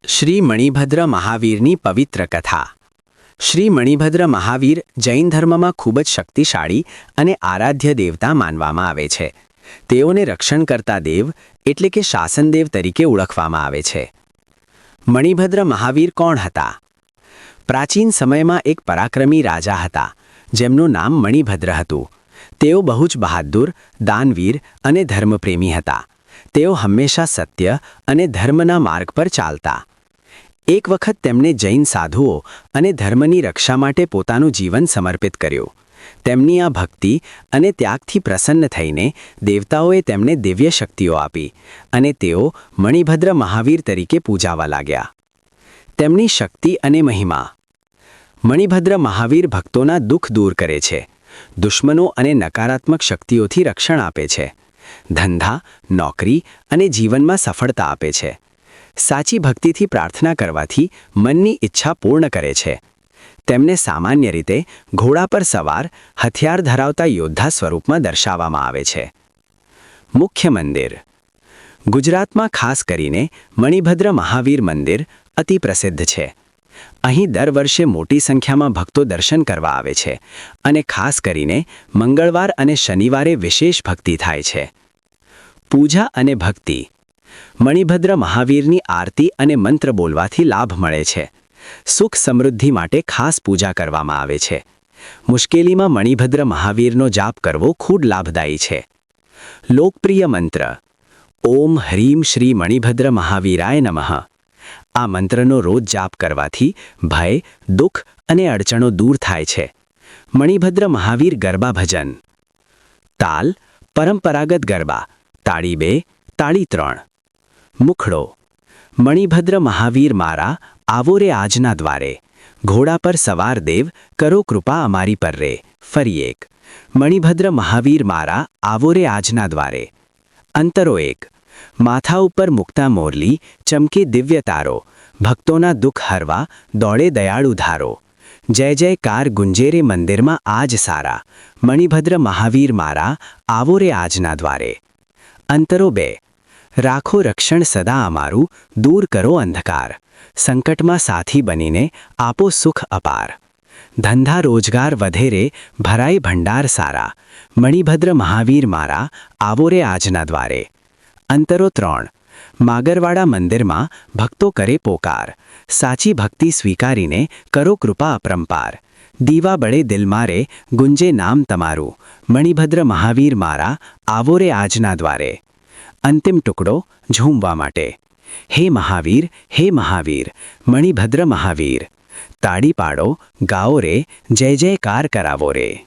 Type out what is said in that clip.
શ્રી મણિભદ્ર મહાવીરની પવિત્ર કથા. શ્રી મણિભદ્ર મહાવીર જૈન ધર્મમાં ખૂબ જ શક્તિશાળી અને આરાધ્ય દેવતા માનવામાં આવે છે. તેઓને રક્ષણ કરતા દેવ એટલે કે શાસનદેવ તરીકે ઓળખવામાં આવે છે. મણિભદ્ર મહાવીર કોણ હતા? પ્રાચીન સમયમાં એક પરાક્રમી રાજા હતા જેમનું નામ મણિભદ્ર હતું. તેઓ બહુ જ બહાદુર, દાનવીર અને ધર્મપ્રેમી હતા. તેઓ હંમેશા સત્ય અને ધર્મના માર્ગ પર ચાલતા. એક વખત તેમણે જૈન સાધુઓ અને ધર્મની રક્ષા માટે પોતાનું જીવન સમર્પિત કર્યું. તેમની આ ભક્તિ અને ત્યાગથી પ્રસન્ન થઈને દેવતાઓએ તેમને દિવ્ય શક્તિઓ આપી અને તેઓ મણિભદ્ર મહાવીર તરીકે પૂજાવા લાગ્યા. તેમની શક્તિ અને મહિમા. મણિભદ્ર મહાવીર ભક્તોના દુઃખ દૂર કરે છે, દુશ્મનો અને નકારાત્મક શક્તિઓથી રક્ષણ આપે છે, ધંધા, નોકરી અને જીવનમાં સફળતા આપે છે. સાચી ભક્તિથી પ્રાર્થના કરવાથી મનની ઈચ્છા પૂર્ણ કરે છે. તેમને સામાન્ય રીતે ઘોડા પર સવાર, હથિયાર ધરાવતા યોદ્ધા સ્વરૂપમાં દર્શાવવામાં આવે છે. મુખ્ય મંદિર. ગુજરાતમાં ખાસ કરીને મણિભદ્ર મહાવીર મંદિર અતિ પ્રસિદ્ધ છે. અહીં દર વર્ષે મોટી સંખ્યામાં ભક્તો દર્શન કરવા આવે છે અને ખાસ કરીને મંગળવાર અને શનિવારે વિશેષ ભક્તિ થાય છે. પૂજા અને ભક્તિ. મણિભદ્ર મહાવીરની આરતી અને મંત્ર બોલવાથી લાભ મળે છે. સુખ સમૃદ્ધિ માટે ખાસ પૂજા કરવામાં આવે છે. મુશ્કેલીમાં મણિભદ્ર મહાવીરનો જાપ કરવો ખૂબ લાભદાયી છે. લોકપ્રિય મંત્ર ઓમ હ્રીમ શ્રી મણિભદ્ર મહાવીરાય નમઃ. આ મંત્રનો રોજ જાપ કરવાથી ભય, દુઃખ અને અડચણો દૂર થાય છે. મણિભદ્ર મહાવીર ગરબા ભજન. તાલ પરંપરાગત ગરબા તાળી 2, તાળી 3. મુખડો. મણિભદ્ર મહાવીર મારા, આવો રે આજના દ્વારે. ઘોડા પર સવાર દેવ, કરો કૃપા અમારી પર રે. ફરી એક. મણિભદ્ર મહાવીર મારા, આવો રે આજના દ્વારે. અંતરો 1. માથા ઉપર મુકતા મોરલી, ચમકે દિવ્ય તારો. ભક્તોના દુઃખ હરવા, દોડે દયાળુ ધારો. જય જયકાર ગુંજે રે મંદિરમાં આજ સારા. મણિભદ્ર મહાવીર મારા, આવો રે આજના દ્વારે. અંતરો 2. રાખો રક્ષણ સદા અમારું, દૂર કરો અંધકાર. સંકટમાં સાથી બનીને આપો સુખ અપાર. ધંધા રોજગાર વધે રે, ભરાય ભંડાર સારા. મણિભદ્ર મહાવીર મારા, આવો રે આજના દ્વારે. અંતરો 3. માગરવાડા મંદિરમાં ભક્તો કરે પોકાર. સાચી ભક્તિ સ્વીકારીને કરો કૃપા અપરંપાર. દીવા બળે દિલ મારે, ગુંજે નામ તમારું. મણિભદ્ર મહાવીર મારા, આવો રે આજના દ્વારે. અંતિમ ટુકડો ઝૂમવા માટે. હે મહાવીર, હે મહાવીર, મણિભદ્ર મહાવીર. તાળી પાડો, ગાઓ રે, જય જયકાર કરાવો રે.